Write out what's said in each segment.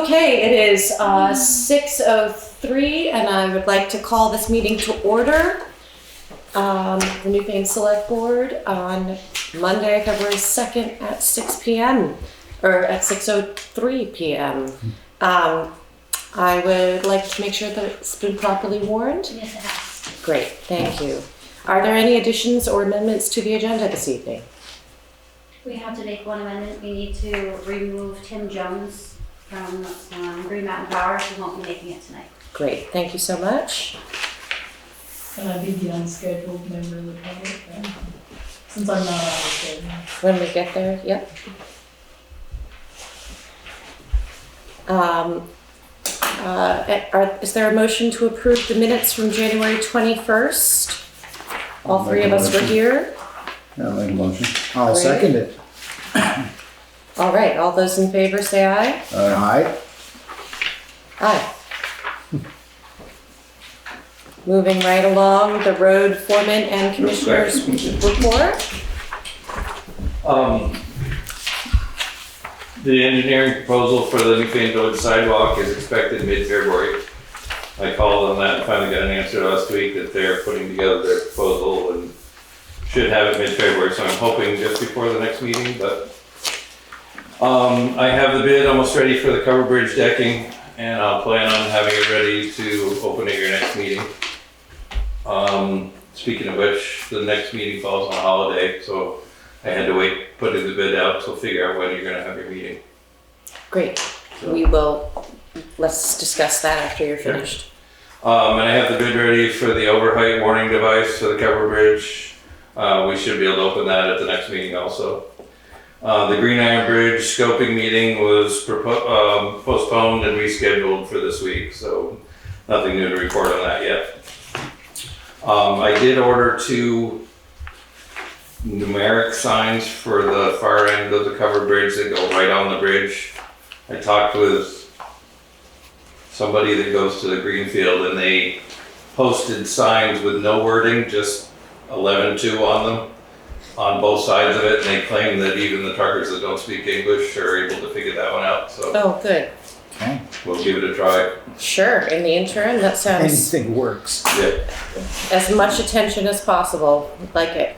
Okay, it is 6:03 and I would like to call this meeting to order. The Newfane Selectboard on Monday, February 2nd at 6 p.m. or at 6:03 p.m. I would like to make sure that it's been properly warned. Yes, it has. Great, thank you. Are there any additions or amendments to the agenda this evening? We have to make one amendment. We need to remove Tim Jones from Green Mountain Power. He won't be making it tonight. Great, thank you so much. Can I be the unscheduled member of the public then? Since I'm not on the schedule. When we get there, yep. Is there a motion to approve the minutes from January 21st? All three of us were here. Yeah, make a motion. I'll Great. second it. All right, all those in favor say aye. Aye. Aye. Moving right along, the road foreman and commissioners report. The engineering proposal for the Newfane Village sidewalk is expected mid-February. I called on that and finally got an answer last week that they're putting together their proposal and should have it mid-February, so I'm hoping just before the next meeting, but I have the bid almost ready for the cover bridge decking, and I'll plan on having it ready to open at your next meeting. Speaking of which, the next meeting falls on a holiday, so I had to wait putting the bid out, so figure out when you're gonna have your meeting. Great, So, let's discuss that after you're finished. and I have the bid ready for the overheight warning device for the cover bridge. We should be able to open that at the next meeting also. The Green Iron Bridge scoping meeting was postponed and rescheduled for this week, so nothing new to report on that yet. I did order 2 numeric signs for the far end of the covered bridge that go right on the bridge. I talked with somebody that goes to the Greenfield and they posted signs with no wording, just 11-2 on them, on both sides of it, and they claim that even the truckers that don't speak English are able to figure that one out, so Oh, good. Okay. we'll give it a try. Sure, in the interim, that sounds Anything works. Yeah. as much attention as possible. Like it.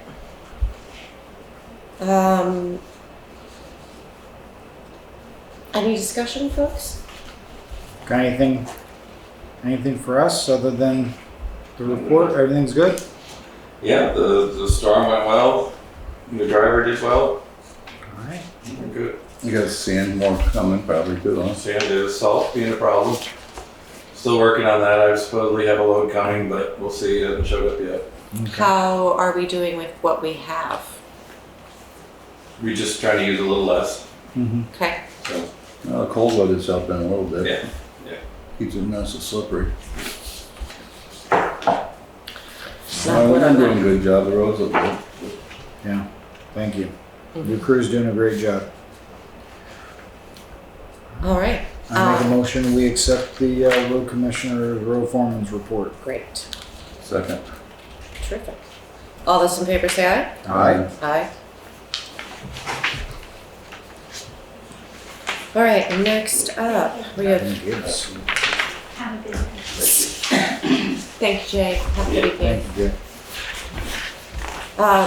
Any discussion, folks? Got anything for us other than the report? Everything's good? Yeah, the storm went well, the driver did well, All right. we're good. You got sand more coming probably too, huh? Sand is salt being a problem. Still working on that. I supposedly have a load coming, but we'll see. It hasn't showed up yet. Okay. How are we doing with what we have? We're just trying to use a little less. Mm-hmm. Okay. So, The cold weather's helping a little bit. yeah. Keeps it nice and slippery. Not We're good on doing a that. good job. The roads look good. Yeah. Thank you. Your crew's doing a great job. All right. I make a motion we accept the road commissioner, road foreman's report. Great. Second. Terrific. All those in favor say aye. Aye. Aye. All right, next up, we have, Gibbs. Have a good night. thank you, Jay. Have a good evening. Thank you.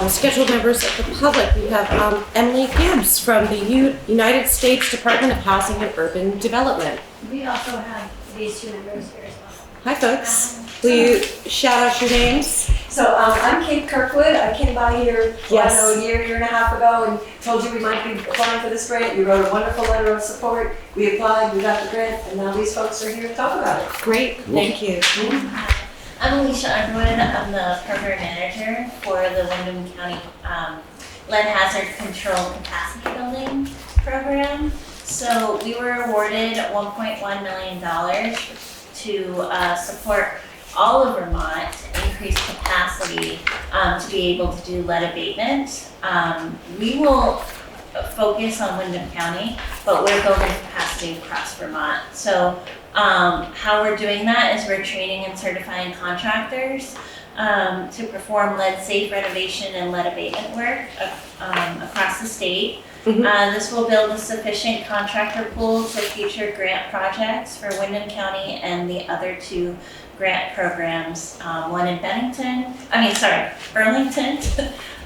Scheduled members of the public, we have Emily Gibbs from the United States Department of Housing and Urban Development. We also have these 2 members here as well. Hi, folks. Will you shout out your names? So I'm Kate Kirkwood. I came by here, Yes. I don't know, a year and a half ago and told you we might be applying for this grant. You wrote a wonderful letter of support. We applied, we got the grant, and now these folks are here to talk about it. Great, thank you. I'm Alicia Underwood. I'm the program manager for the Windham County Lead Hazard Control Capacity Building Program. So we were awarded $1.1 million to support all of Vermont to increase capacity to be able to do lead abatement. We will focus on Windham County, but we're building capacity across Vermont. So how we're doing that is we're training and certifying contractors to perform lead safe renovation and lead abatement work across the state. This will build a sufficient contractor pool for future grant projects for Windham County and the other 2 grant programs, one in Burlington,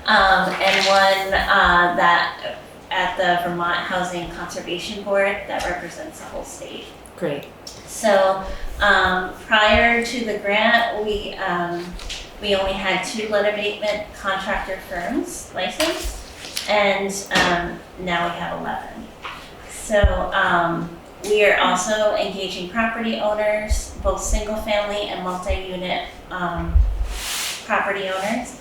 and one that at the Vermont Housing Conservation Board that represents the whole state. Great. So prior to the grant, we only had 2 lead abatement contractor firms licensed, and now we have 11. So we are also engaging property owners, both single family and multi-unit property owners,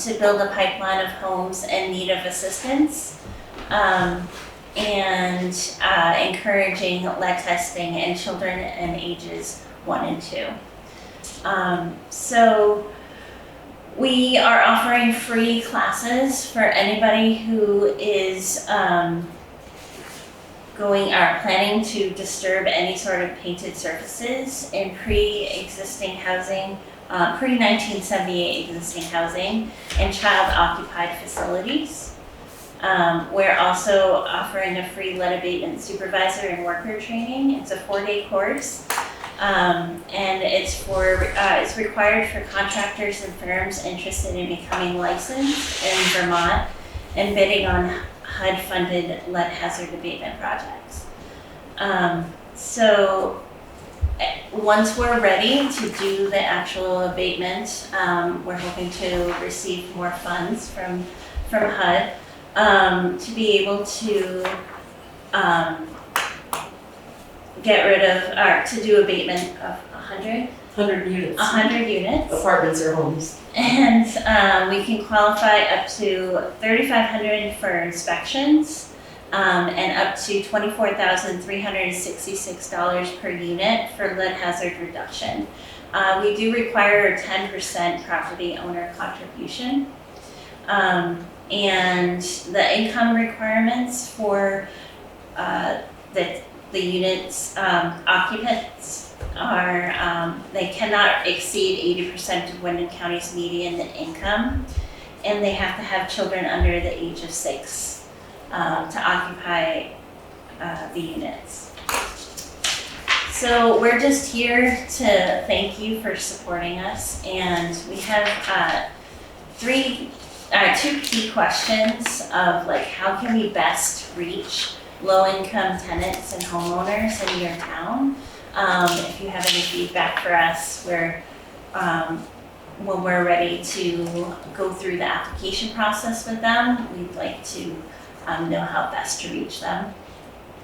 to build a pipeline of homes in need of assistance, and encouraging lead testing in children in ages 1 and 2. So we are offering free classes for anybody who is planning to disturb any sort of painted surfaces in pre-existing housing, pre-1978 existing housing and child-occupied facilities. We're also offering a free lead abatement supervisor and worker training. It's a 4-day course, and it's required for contractors and firms interested in becoming licensed in Vermont and bidding on HUD-funded lead hazard abatement projects. So once we're ready to do the actual abatement, we're hoping to receive more funds from HUD. To be able to get rid of, or to do abatement of 100 units. 100 units. Apartments or homes. And we can qualify up to $3,500 for inspections, and up to $24,366 per unit for lead hazard reduction. We do require a 10% property owner contribution. And the income requirements for the unit's occupants are they cannot exceed 80% of Windham County's median income, and they have to have children under the age of 6 to occupy the units. So we're just here to thank you for supporting us, and we have 2 key questions of like, how can we best reach low-income tenants and homeowners in your town? If you have any feedback for us, when we're ready to go through the application process with them, we'd like to know how best to reach them.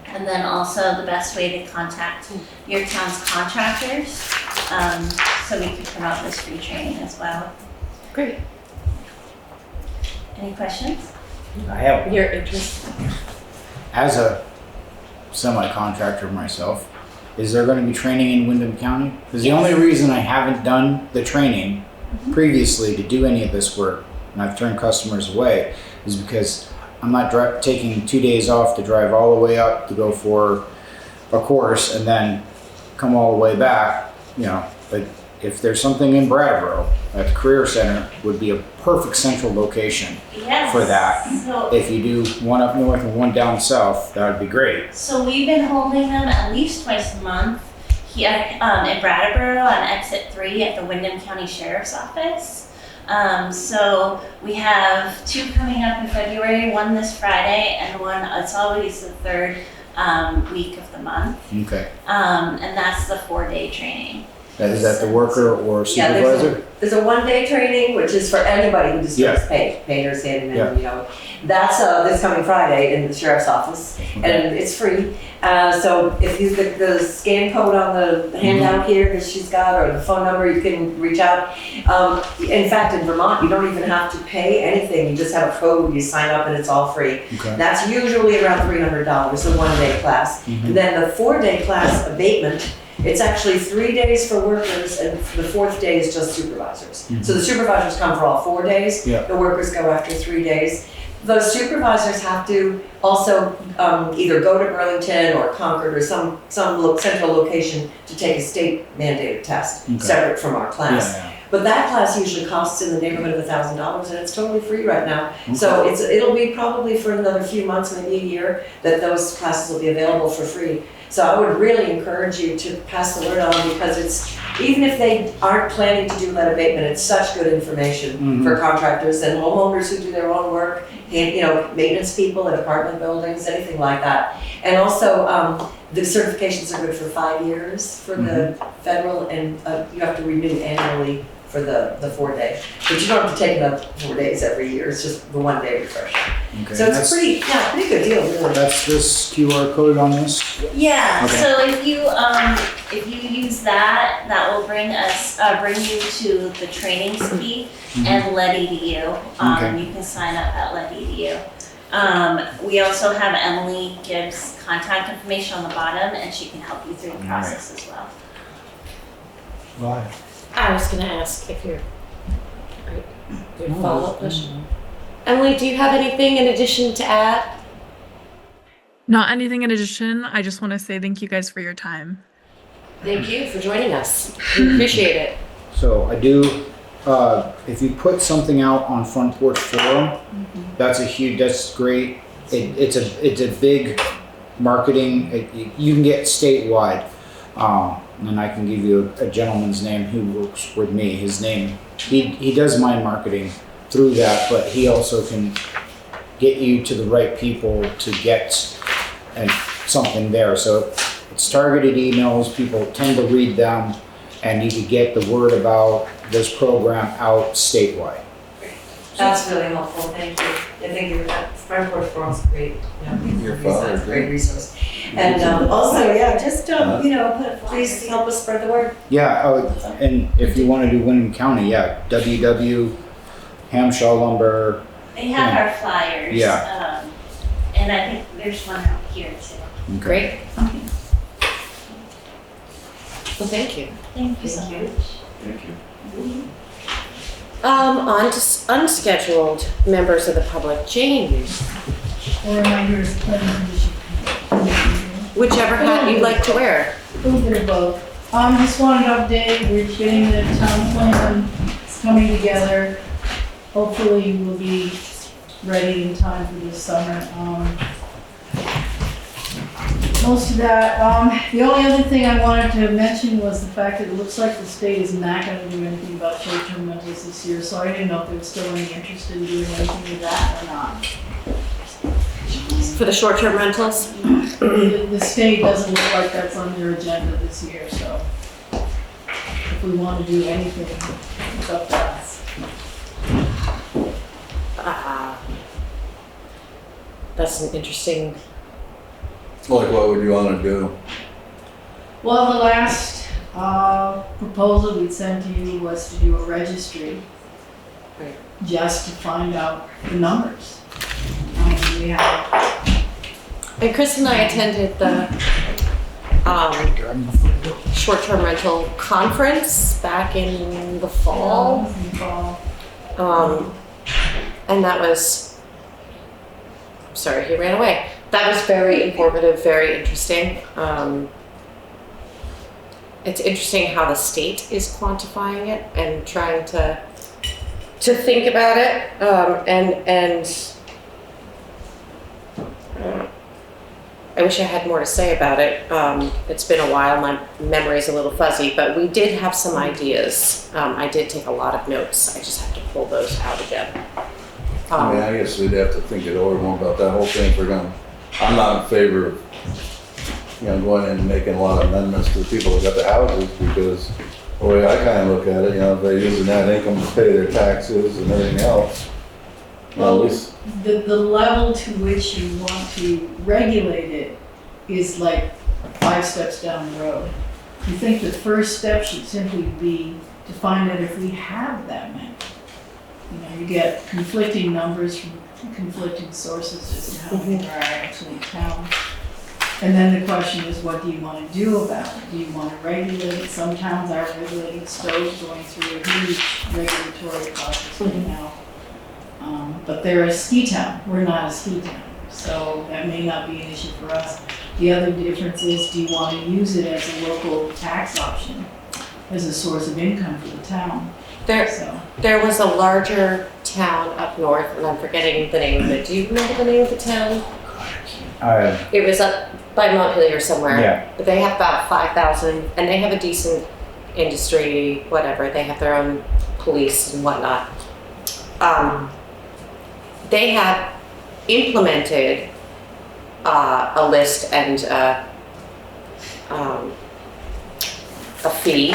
And then also the best way to contact your town's contractors, so we can promote this free training as well. Great. Any questions? I have, Your interest. as a semi-contractor myself, is there going to be training in Windham County? Because the only reason I haven't done the training previously to do any of this work, and I've turned customers away, is because I'm not taking 2 days off to drive all the way up to go for a course and then come all the way back, but if there's something in Brattleboro, at the Career Center would be a perfect central location Yes. for that. So, If you do one up north and one down south, that would be great. so we've been holding them at least twice a month here in Brattleboro on exit 3 at the Windham County Sheriff's Office. So we have 2 coming up in February, one this Friday and one, it's always the 3rd week of the month. Okay. And that's the 4-day training. Is that the worker or Yeah, supervisor? there's a 1-day training, which is for anybody who disturbs painters, handymen, That's this coming Friday in the sheriff's office, and it's free. So if you the scan code on the handout here that she's got, or the phone number, you can reach out. In fact, in Vermont, you don't even have to pay anything. You just have a code, you sign up, and it's all free. Okay. That's usually around $300, a 1-day class. And then the 4-day class abatement, it's actually 3 days for workers, and the 4th day is just supervisors. So the supervisors come for all 4 days. Yeah. The workers go after 3 days. Those supervisors have to also either go to Burlington or Concord or some central location to take a state mandated test, separate from our class. But that class usually costs in the neighborhood of $1,000, and it's totally free right now. So it'll be probably for another few months, maybe a year, that those classes will be available for free. So I would really encourage you to pass the word on, because it's, even if they aren't planning to do lead abatement, it's such good information for contractors and homeowners who do their own work, and, you know, maintenance people at apartment buildings, anything like that. And also, the certifications are good for 5 years for the federal, and you have to renew annually for the 4-day. But you don't have to take it up 4 days every year, it's just the 1-day refresher. Okay, So it's pretty good deal, really. That's this QR code on this? Yeah, Okay. so if you use that, that will bring you to the trainings key and LED.edu. Okay. You can sign up at LED.edu. We also have Emily Gibbs' contact information on the bottom, and she can help you through the process as well. Right. I was gonna ask if your follow-up question. Emily, do you have anything in addition to add? Not anything in addition. I just want to say thank you guys for your time. Thank you for joining us. We appreciate it. So I do, if you put something out on Front Porch Forum, that's great. It's a big marketing, you can get statewide. And I can give you a gentleman's name who works with me. His name, he does my marketing through that, but he also can get you to the right people to get something there. So it's targeted emails, people tend to read them, and you could get the word about this program out statewide. That's really helpful, thank you. I think your Front Porch Forum's great. Your father, It's a great resource. And also, just, please help us spread the word. Yeah, and if you want to do Wyndham County, www. Hamshaw Lumber. They have our flyers. Yeah. And I think there's one out here too. Okay. Great. Well, thank you. Thank you so Thank you. much. Thank you. On to unscheduled members of the public. Jane, Or reminder is planning commission. whichever hat you'd like to wear. A little bit of both. Just wanted to update, we're getting the town plan, it's coming together. Hopefully we'll be ready in time for this summer. Most of that, the only other thing I wanted to mention was the fact that it looks like the state is not gonna do anything about short-term rentals this year, so I didn't know if there was still any interest in doing anything with that or not. For the short-term rentals? The state doesn't look like that's on their agenda this year, so if we want to do anything, it's up to us. That's an interesting. Like, what would you wanna do? Well, the last proposal we'd sent to you was to do a registry. Right. Just to find out the numbers. We have, And Chris and I attended the short-term rental conference back in the fall. And that was, sorry, he ran away. That was very informative, very interesting. It's interesting how the state is quantifying it and trying to think about it. I wish I had more to say about it. It's been a while, my memory's a little fuzzy, but we did have some ideas. I did take a lot of notes. I just have to pull those out again. I mean, I guess we'd have to think it over more about that whole thing. I'm not in favor of, going in and making a lot of amendments to the people that got the houses, because the way I kind of look at it, if they're using that income to pay their taxes and everything else, well, at least. the level to which you want to regulate it is like 5 steps down the road. I think the first step should simply be to find out if we have that many. You get conflicting numbers from conflicting sources as to how many there are actually in town. And then the question is, what do you want to do about it? Do you want to regulate it? Some towns are regulating stoves, going through a huge regulatory process right now. But they're a ski town, we're not a ski town, so that may not be an issue for us. The other difference is, do you want to use it as a local tax option, as a source of income for the town? There was a larger town up north, and I'm forgetting the name of it. Do you remember the name of the town? It was up by Montpelier somewhere. Yeah. But they have about 5,000, and they have a decent industry, whatever. They have their own police and whatnot. They have implemented a list and a fee,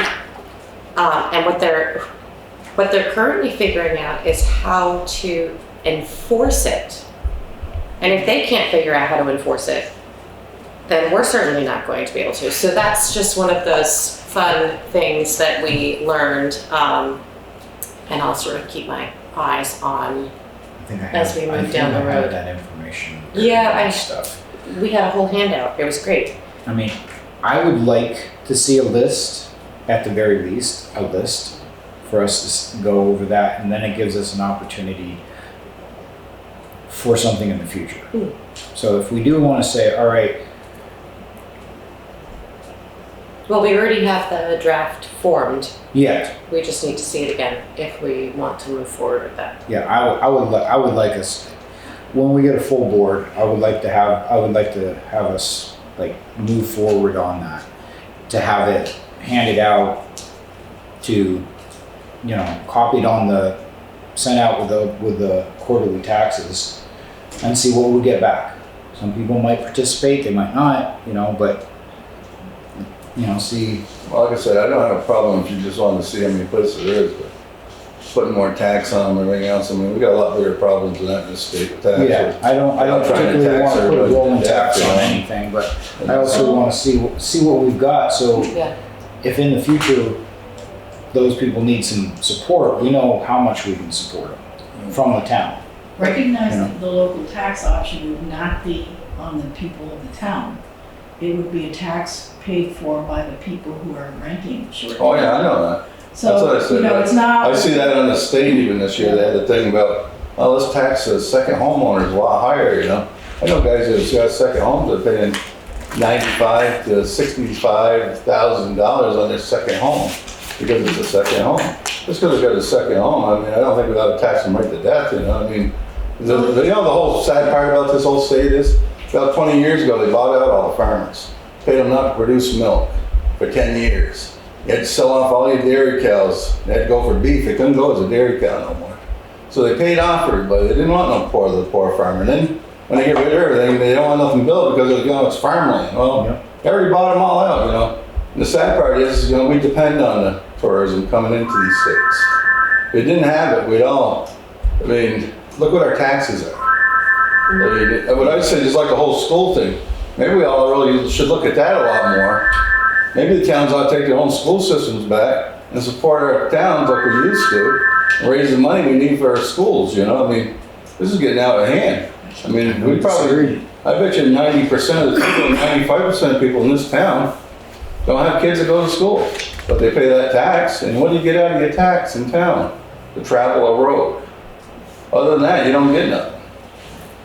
and what they're currently figuring out is how to enforce it. And if they can't figure out how to enforce it, then we're certainly not going to be able to. So that's just one of those fun things that we learned, and I'll sort of keep my eyes on I think I have, as we move down the I have road. that information. Yeah, Stuff. We had a whole handout. It was great. I mean, I would like to see a list, at the very least, a list for us to go over that, and then it gives us an opportunity for something in the future. Mm. So if we do want to say, all right, Well, we already have the draft formed. yeah, We just need to see it again if we want to move forward with that. yeah, I would like us, when we get a full board, I would like to have us like move forward on that, to have it handed out to, copied on sent out with the quarterly taxes, and see what we get back. Some people might participate, they might not, but see. Well, like I said, I don't have a problem if you just want to see how many places there is, but putting more tax on them and everything else, I mean, we got a lot bigger problems than that in this state with taxes. Yeah, I don't Not trying to particularly tax want to put a everybody rolling to tax death, on you know? anything, but I also want to see what we've got, so Yeah. if in the future those people need some support, we know how much we can support them from the town. Recognize Yeah. that the local tax option would not be on the people of the town. It would be a tax paid for by the people who are renting short. Oh, yeah, I know that. That's what I So, said. it's not. I see that on the state even this year, they had the thing about, oh, let's tax the second homeowners a lot higher, I know guys that have got second homes that are paying $95,000 to $65,000 on their second home because it's a second home. Just because they got a second home, I mean, I don't think we ought to tax them right to death, I mean, the whole sad part about this whole state is, about 20 years ago, they bought out all the farmers, paid them not to produce milk for 10 years. You had to sell off all your dairy cows. They had to go for beef. They couldn't go as a dairy cow no more. So they paid off everybody. They didn't want no poor farmer. And then when they get rid of everything, they don't want nothing built because it's farmland. Well, they already bought them all out, And the sad part is, we depend on the tourism coming into these states. If we didn't have it, look what our taxes are. What I say is like the whole school thing. Maybe we all really should look at that a lot more. Maybe the towns ought to take their own school systems back and support our towns like we used to, and raise the money we need for our schools, This is getting out of hand. We probably, I bet you 90% of the people, 95% of people in this town don't have kids that go to school, but they pay that tax, and what do you get out of your tax in town? To travel a road. Other than that, you don't get nothing.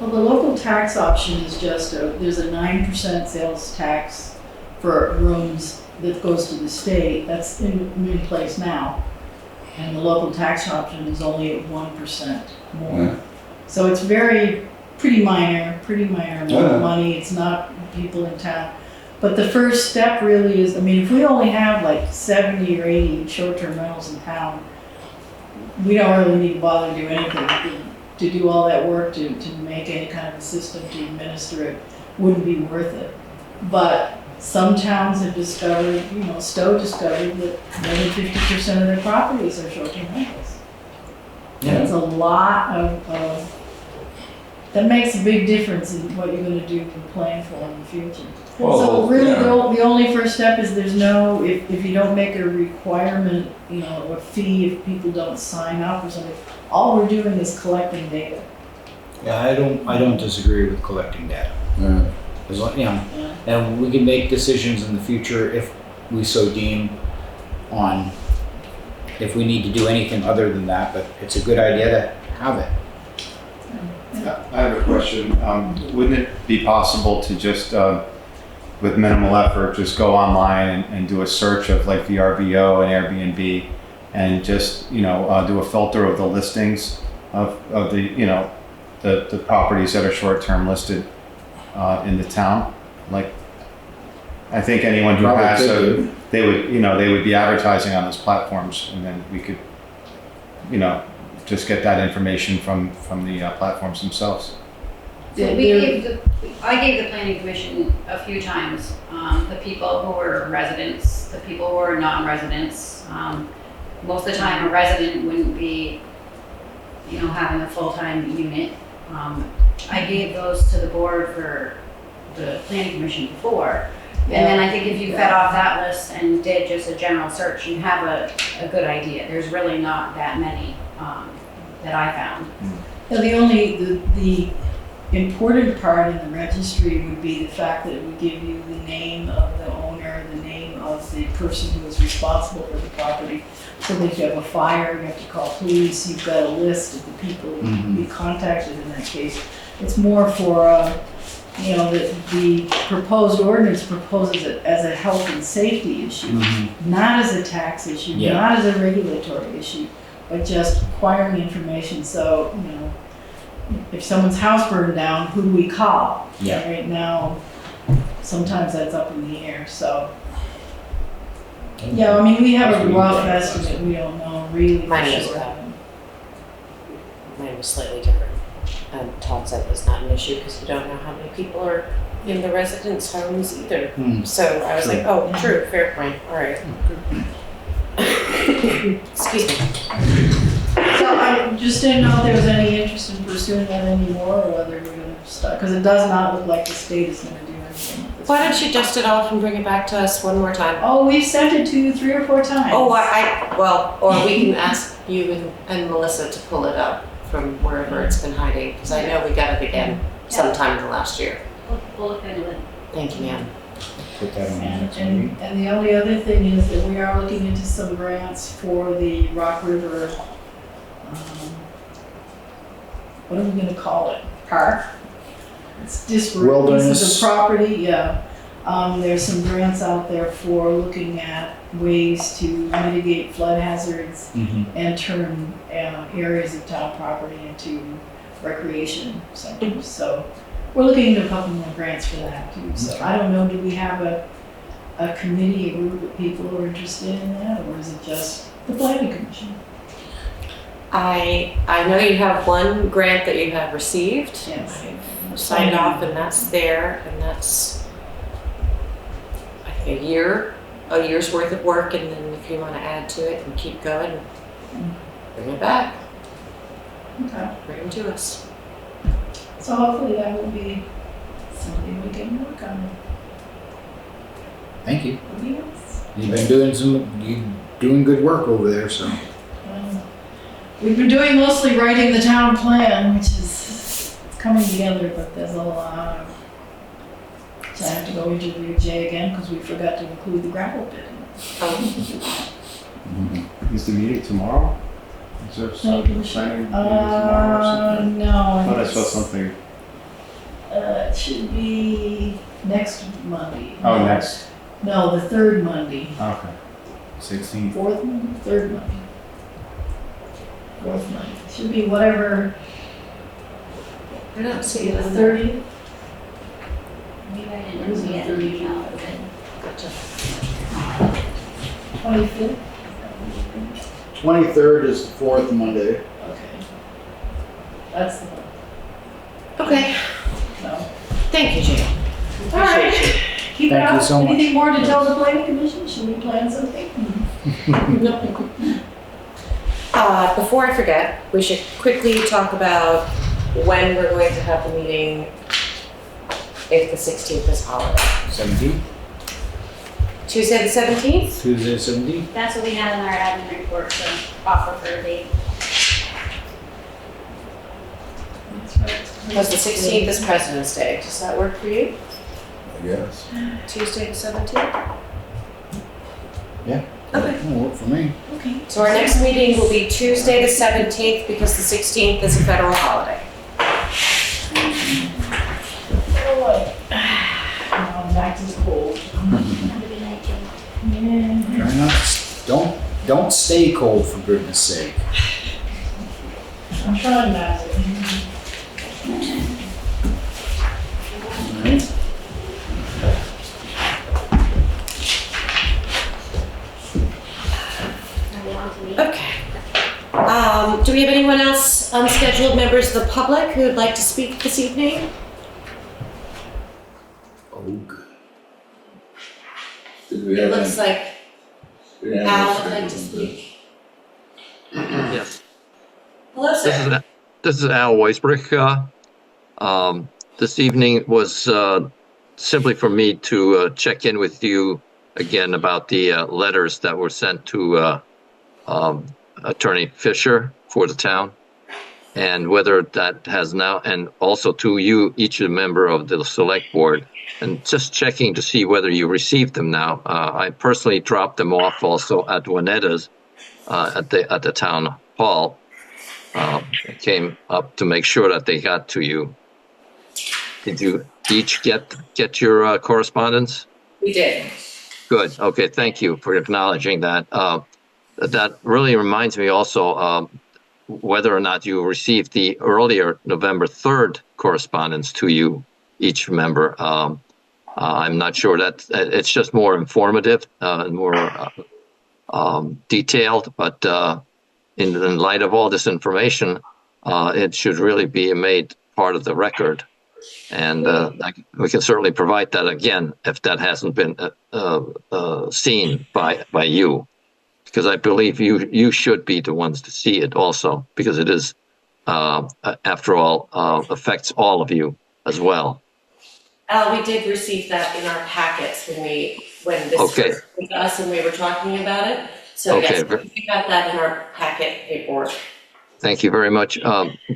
Well, the local tax option is just, there's a 9% sales tax for rooms that goes to the state. That's in place now. And the local tax option is only at 1% more. Yeah. So it's pretty minor amount of money. It's not people in town. But the first step really is, if we only have like 70 or 80 short-term rentals in town, we don't really need to bother to do anything. To do all that work to make any kind of a system to administer it wouldn't be worth it. But some towns have discovered, Stowe discovered that more than 50% of their properties are short-term rentals. Yeah. That's a lot of that makes a big difference in what you're going to do and plan for in the future. Well, So really, yeah. the only first step is there's no, if you don't make a requirement, a fee if people don't sign up or something, all we're doing is collecting data. Yeah, I don't disagree with collecting data. Yeah. As long, and we can make decisions in the future if we so deem on if we need to do anything other than that, but it's a good idea to have it. I have a question. Wouldn't it be possible to just, with minimal effort, just go online and do a search of like VRBO and Airbnb and just, do a filter of the listings of the, the properties that are short-term listed in the town. Like, I think anyone who Probably has could they would be advertising on those platforms, and then we could, just get that information from the platforms themselves. So I gave the planning commission a few times, the people who were residents, the people who were non-residents. Most of the time, a resident wouldn't be, having a full-time unit. I gave those to the board for the planning commission before. And then I think if you fed off that list and did just a general search, you have a good idea. There's really not that many that I found. Now, the important part in the registry would be the fact that it would give you the name of the owner, the name of the person who is responsible for the property. So that if you have a fire, you have to call police, you've got a list of the people who can be contacted in that case. It's more for, the proposed ordinance proposes it as a health and safety issue, not as a tax issue, not as a regulatory issue, but just acquiring information. So, if someone's house burned down, who do we call? Yeah. Right now, sometimes that's up in the air, so. Yeah, I mean, we have a rough estimate, we don't know really for Mine was sure. Mine was slightly different. Todd said it was not an issue because you don't know how many people are in the residence homes either. So I was like, oh, true, fair point, all right. Excuse me. So I just didn't know if there was any interest in pursuing that anymore, or whether we're gonna start, because it does not look like the state is gonna do anything with this. Why don't you dust it off and bring it back to us one more time? Oh, we've sent it to you 3 or 4 times. Oh, or we can ask you and Melissa to pull it up from wherever it's been hiding, because I know we got it again sometime in the last year. We'll look into it. Thank you, ma'am. Put that on the next meeting. And the only other thing is that we are looking into some grants for the Rock River, what are we gonna call it? Park? It's disparate Wilderness. pieces of property, yeah. There's some grants out there for looking at ways to mitigate flood hazards and turn areas of town property into recreation centers. So we're looking into a couple more grants for that too. So I don't know, do we have a committee, a group of people who are interested in that, or is it just the planning commission? I know you have one grant that you have received. Yes. I've signed off, and that's there, and that's I think a year's worth of work, and then if you want to add to it and keep going, bring it back. Okay. Bring them to us. So hopefully that will be something we can work on. Thank you. Yes. You've been doing good work over there, so. We've been doing mostly writing the town plan, which is it's coming together, but there's a lot of. So I have to go interview Jay again because we forgot to include the gravel pit. Is the meeting tomorrow? Is there some planning meeting tomorrow or something? No. I thought I saw something. It should be next Monday. Oh, next. No, the third Monday. Okay. 16th. Fourth Monday? Third Monday. Fourth Monday. Should be whatever. I don't see See, it the on there. 30th? Maybe I didn't see it in the email, but Gotcha. 25th? 23rd is the 4th Monday. Okay. That's the one. Okay. No. Thank you, Jane. All right. Keep it Thank you up. so much. Anything more to tell the planning commission? Should we plan something? Before I forget, we should quickly talk about when we're going to have the meeting if the 16th is holiday. 17th? Tuesday the 17th? Tuesday, 17th? that's what we had in our admin report to offer for a date. Because the 16th is President's Day. Does that work for you? I guess. Tuesday the 17th? Yeah. Okay. That'll work for me. Okay. So our next meeting will be Tuesday the 17th because the 16th is a federal holiday. Now back to the cold. Have a good night, Jane. Yeah. Try not to, don't Don't stay cold, for goodness sake. I'm trying not to. All right. Okay. Do we have anyone else, unscheduled members of the public who would like to speak this evening? Oh, good. Did we It have looks any- like we didn't Al have would like any- to speak. Yes, Hello, sir. this is Al Weisbrich. This evening was simply for me to check in with you again about the letters that were sent to Attorney Fisher for the town, and whether that has now, and also to you, each member of the select board, and just checking to see whether you received them now. I personally dropped them off also at Juanetta's at the town hall. I came up to make sure that they got to you. Did you each get your correspondence? We did. Good. Okay. Thank you for acknowledging that. That really reminds me also whether or not you received the earlier November 3rd correspondence to you, each member. I'm not sure that it's just more informative and more detailed, but in light of all this information, it should really be made part of the record. And we can certainly provide that again if that hasn't been seen by you, because I believe you should be the ones to see it also, because it is, after all, affects all of you as well. Al, we did receive that in our packets when this Okay. was with us and we were talking about it. So Okay. yes, we got that in our packet paperwork. Thank you very much.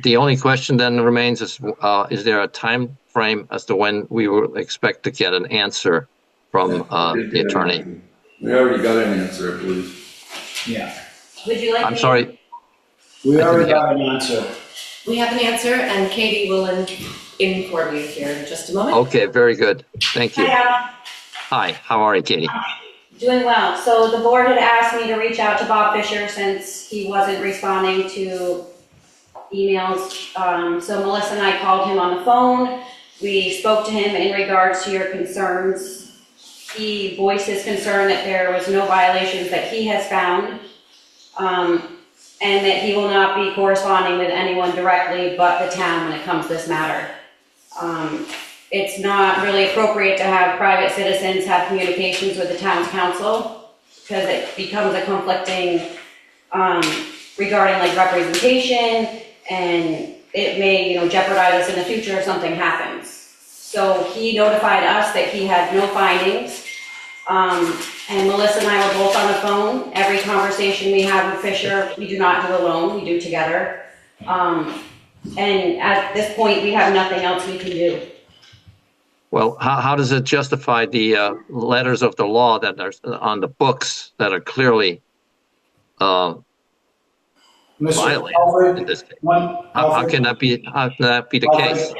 The only question then remains is there a time frame as to when we will expect to get an answer from the attorney? We already got an answer, I believe. Yeah. Would you like I'm me- sorry. We I already didn't got an answer. We have an answer and Katie will inform you here in just a moment. Okay, very good. Thank you. Hi, Al. Hi, how are you, Katie? Doing well. So the board had asked me to reach out to Bob Fisher since he wasn't responding to emails. So Melissa and I called him on the phone. We spoke to him in regards to your concerns. He voiced his concern that there was no violations that he has found, and that he will not be corresponding with anyone directly but the town when it comes to this matter. It's not really appropriate to have private citizens have communications with the town's council, because it becomes a conflicting, regarding like representation, and it may, jeopardize us in the future if something happens. So he notified us that he had no findings, and Melissa and I were both on the phone. Every conversation we have with Fisher, we do not do alone, we do together. And at this point, we have nothing else we can do. Well, how does it justify the letters of the law that are on the books that are clearly Mr. violated in Alfred, this case? How Alfred, can that be the Alfred, case?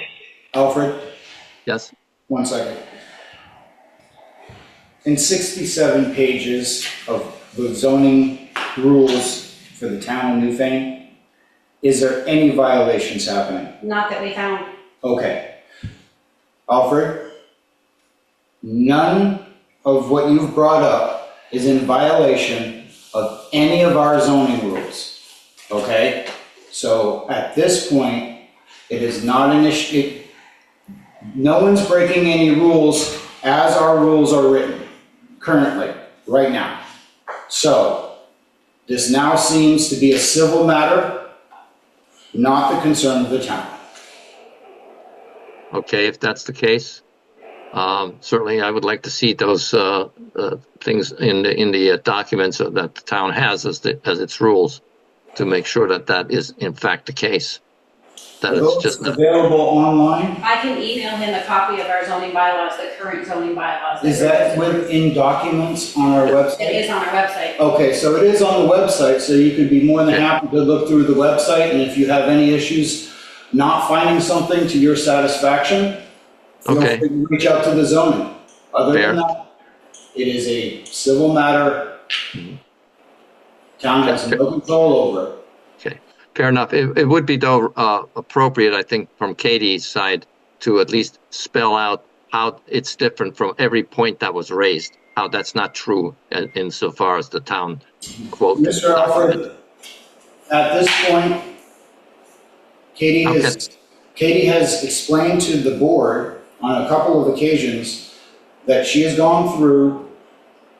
Alfred, Yes? 1 second. In 67 pages of the zoning rules for the town of Newfane, is there any violations happening? Not that we found. Okay. Alfred, none of what you've brought up is in violation of any of our zoning rules, okay? So at this point, it is not an issue. No one's breaking any rules as our rules are written currently, right now. So this now seems to be a civil matter, not the concern of the town. Okay, if that's the case, certainly I would like to see those things in the documents that the town has as its rules to make sure that that is in fact the case. That it's just not. Available online? I can email him a copy of our zoning bylaws, the current zoning bylaws. Is that within documents on our website? It is on our website. Okay, so it is on the website, so you could be more than happy to look through the website, and if you have any issues not finding something to your satisfaction, feel Okay. free to reach out to the zoning. Other Fair. than that, it is a civil matter. Town has no control over it. Okay, fair enough. It would be though appropriate, I think, from Katie's side to at least spell out how it's different from every point that was raised, how that's not true insofar as the town quote. Mr. Alfred, at this point, Katie has explained to the board on a couple of occasions that she has gone through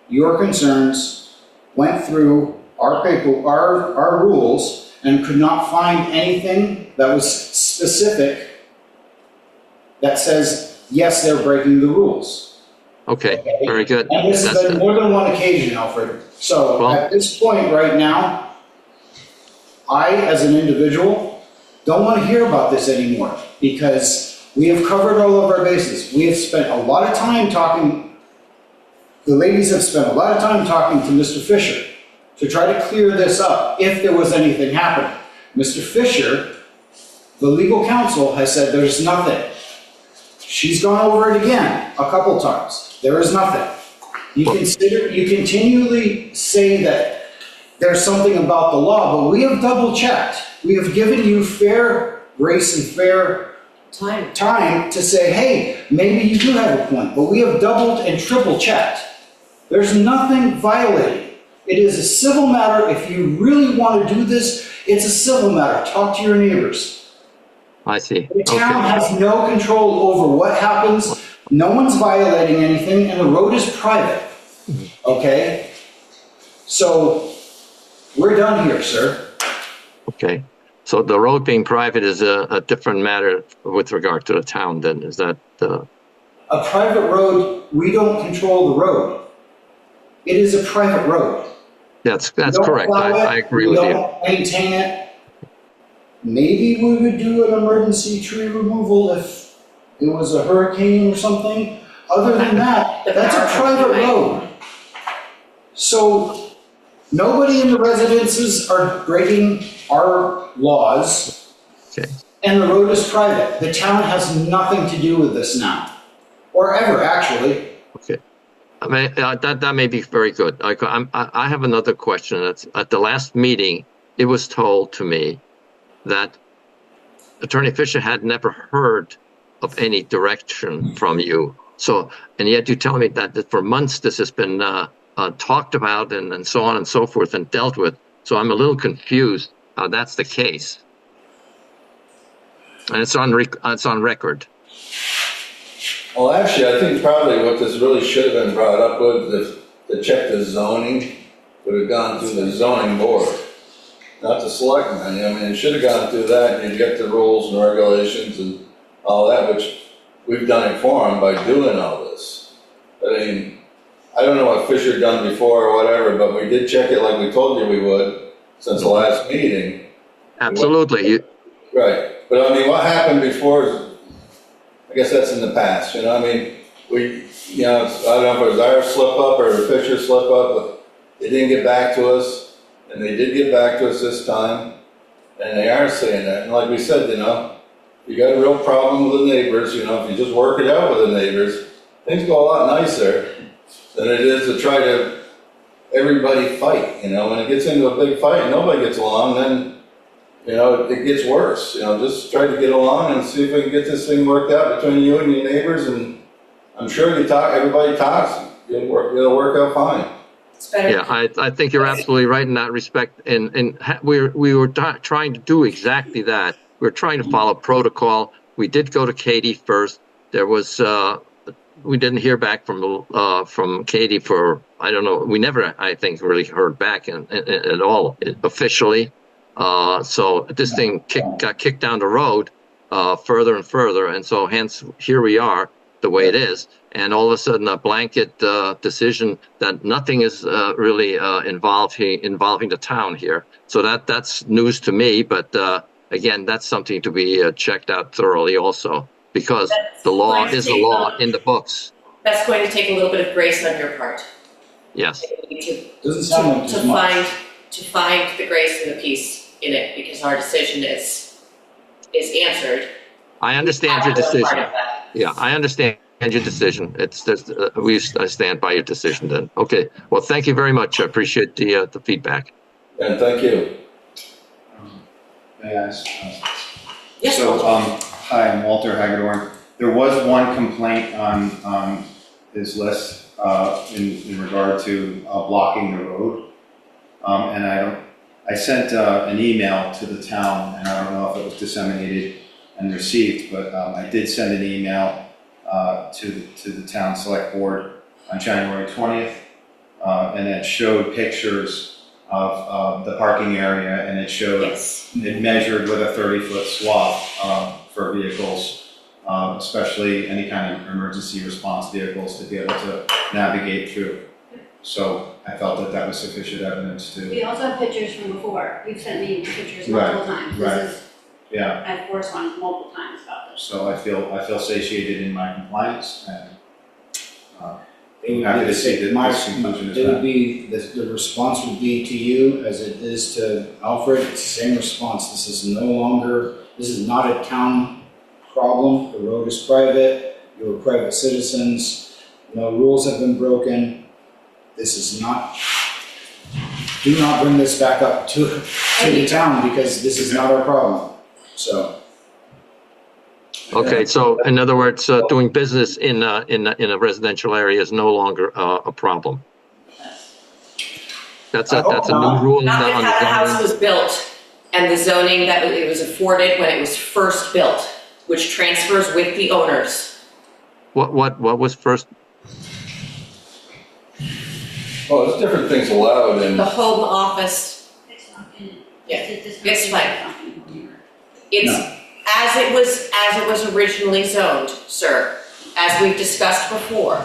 your concerns, went through our rules, and could not find anything that was specific that says, yes, they're breaking the rules. Okay, very good. And this has been more than one occasion, Alfred. So at this point right now, I, as an individual, don't want to hear about this anymore because we have covered all of our bases. We have spent a lot of time talking, the ladies have spent a lot of time talking to Mr. Fisher to try to clear this up if there was anything happening. Mr. Fisher, the legal counsel, has said there's nothing. She's gone over it again a couple times. There is nothing. You continually say that there's something about the law, but we have double checked. We have given you fair grace and fair time to say, hey, maybe you do have a point, but we have doubled and triple checked. There's nothing violated. It is a civil matter. If you really want to do this, it's a civil matter. Talk to your neighbors. I see. The town has no control over what happens. No one's violating anything, and the road is private. Okay? So, we're done here, sir. Okay. So the road being private is a different matter with regard to the town then, is that? A private road, we don't control the road. It is a private road. That's correct. I agree with you. We don't maintain it. Maybe we would do an emergency tree removal if it was a hurricane or something. Other than that, that's a private road. So nobody in the residences are breaking our laws. Okay. And the road is private. The town has nothing to do with this now. Or ever, actually. Okay. I mean, that may be very good. I have another question. That's, at the last meeting, it was told to me that Attorney Fisher had never heard of any direction from you. So, and yet you tell me that for months this has been talked about and so on and so forth and dealt with. So I'm a little confused how that's the case. And it's on record. Well, actually, I think probably what this really should have been brought up with, to check the zoning, would have gone through the zoning board, not the selectmen. I mean, it should have gone through that, and you get the rules and regulations and all that, which we've done it for them by doing all this. I mean, I don't know what Fisher done before or whatever, but we did check it like we told you we would since the last meeting. Absolutely. Right. But I mean, what happened before is, I guess that's in the past, you know, I mean, I don't know if it was our slip up or Fisher slip up, but they didn't get back to us, and they did get back to us this time, and they are saying that, and like we said, you know, you got a real problem with the neighbors, you know, if you just work it out with the neighbors, things go a lot nicer than it is to try to everybody fight, you know, when it gets into a big fight and nobody gets along, then you know, it gets worse. You know, just try to get along and see if we can get this thing worked out between you and your neighbors. And I'm sure everybody talks. It'll work out fine. It's better. Yeah, I think you're absolutely right in that respect. And we were trying to do exactly that. We were trying to follow protocol. We did go to Katie first. There was we didn't hear back from Katie for, I don't know. We never, I think, really heard back at all officially. So this thing got kicked down the road further and further, and so hence here we are the way it is, and all of a sudden a blanket decision that nothing is really involving the town here. So that's news to me, but again, that's something to be checked out thoroughly also, because the law is the law in the books. That's going to take a little bit of grace on your part. Yes. To find the grace and the peace in it, because our decision is answered. I understand your decision. Yeah, I understand your decision. I stand by your decision then. Okay. Well, thank you very much. I appreciate the feedback. And thank you. May I ask? Yes, So, Walter. hi, I'm Walter Hagedorn. There was one complaint on his list in regard to blocking the road. And I sent an email to the town, and I don't know if it was disseminated and received, but I did send an email to the town select board on January 20th, and it showed pictures of the parking area, and it showed, it measured with a 30-foot swath for vehicles, especially any kind of emergency response vehicles to be able to navigate through. So I felt that that was sufficient evidence to. We also have pictures from before. You've sent me pictures Right, multiple times. right. This is, Yeah, I've corresponded multiple times about this. so I feel satiated in my compliance, and It would happy be to see that my, this conclusion is it would met. be, the response would be to you as it is to Alfred, it's the same response. This is not a town problem, the road is private, you are private citizens, no rules have been broken. This is not, do not bring this back up to the town because this is not our problem, so. Okay, so in other words, doing business in a residential area is no longer a problem. That's a new rule Not on with how the house the was built and the zoning that it was afforded when it was first built, which transfers with the owners. What was first? Well, there's different things allowed and The home office, It's not in, Yeah, it's fine. it's as it was originally zoned, sir, as we've discussed before.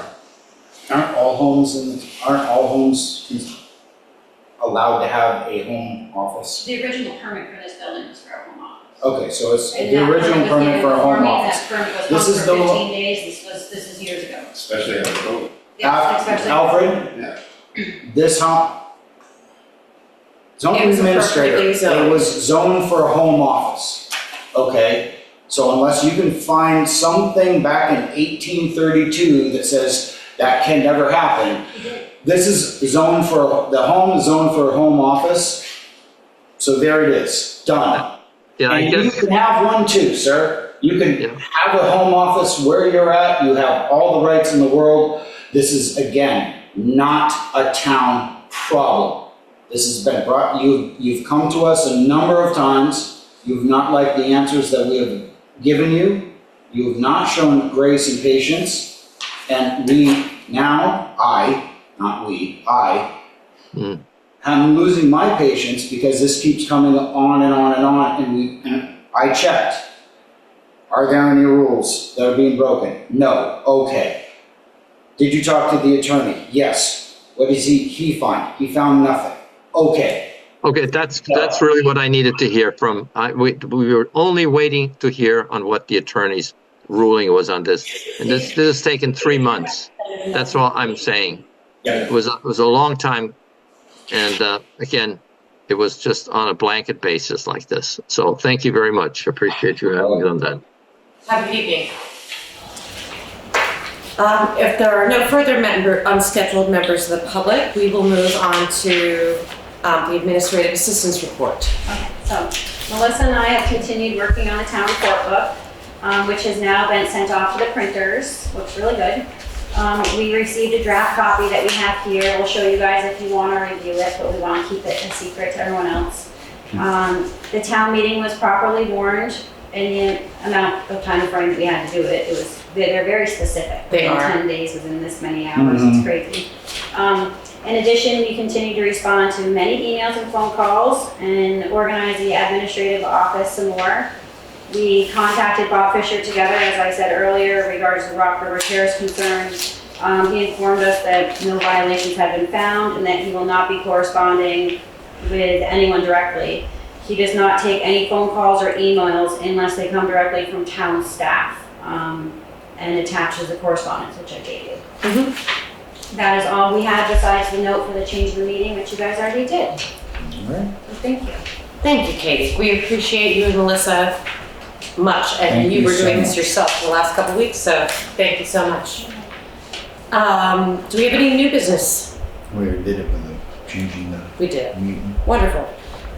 Aren't all homes allowed to have a home office? The original permit for this building was for a home office. Okay, so it's And the that original was permit for a before home me, office. That permit was This hung is for the- 15 days, this is years ago. Especially after COVID. Yeah, especially. Alfred, Yeah. this zoning It was administrator, appropriately zoned. it was zoned for a home office, okay? So unless you can find something back in 1832 that says that can never happen, this is zoned for, the home is zoned for a home office, so there it is, done. Yeah, I And you guess, can have one too, sir. You can Yeah. have a home office where you're at, you have all the rights in the world. This is, again, not a town problem. This has been brought, you've come to us a number of times. You've not liked the answers that we have given you. You have not shown grace and patience. And I'm losing my patience because this keeps coming on and on and on, and I checked. Are there any rules that are being broken? No. Okay. Did you talk to the attorney? Yes. What does he find? He found nothing. Okay. okay, that's really what I needed to hear from, we were only waiting to hear on what the attorney's ruling was on this. And this has taken 3 months. That's all I'm saying. It was a long time. And again, it was just on a blanket basis like this. So thank you very much. Appreciate you having done that. Have a good evening. If there are no further unscheduled members of the public, we will move on to the administrative assistance report. Okay, so Melissa and I have continued working on the town report book, which has now been sent off to the printers. Looks really good. We received a draft copy that we have here. We'll show you guys if you want to review it, but we want to keep it a secret to everyone else. The town meeting was properly warned in the amount of time frame we had to do it. They're very specific. They are. 10 days within this many hours. It's crazy. In addition, we continue to respond to many emails and phone calls and organize the administrative office some more. We contacted Bob Fisher together, as I said earlier, regards to Rock River Terrace concerns. He informed us that no violations have been found and that he will not be corresponding with anyone directly. He does not take any phone calls or emails unless they come directly from town staff, and attaches the correspondence, which I gave you. That is all we have besides the note for the change of the meeting, which you guys already did. All right. So thank you. Thank you, Katie. We appreciate you and Melissa much, and Thank you you were so doing this much. yourself for the last couple of weeks, so thank you so much. Do we have any new business? We did it with changing the We did. meeting. Wonderful.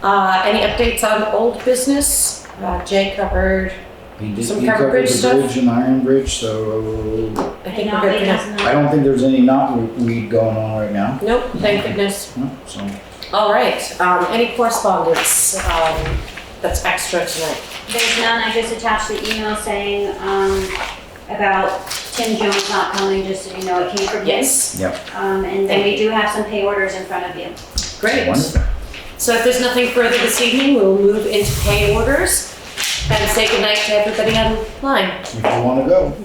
Any updates on old business? Jay covered, He Some covered covered bridge the stuff? bridge and the iron bridge, so I think we're Not good wait, for now. doesn't I don't think there's any knotweed going on right now. Nope, thank goodness. No, so All right, any correspondence that's extra tonight? There's none, I just attached the email saying, about Tim Jones not coming, just so you know, it came from him. Yes. And then we do have some pay orders in front of you. Great. wonderful. So if there's nothing further this evening, we'll move into pay orders and say goodnight to everybody online. If you want to go.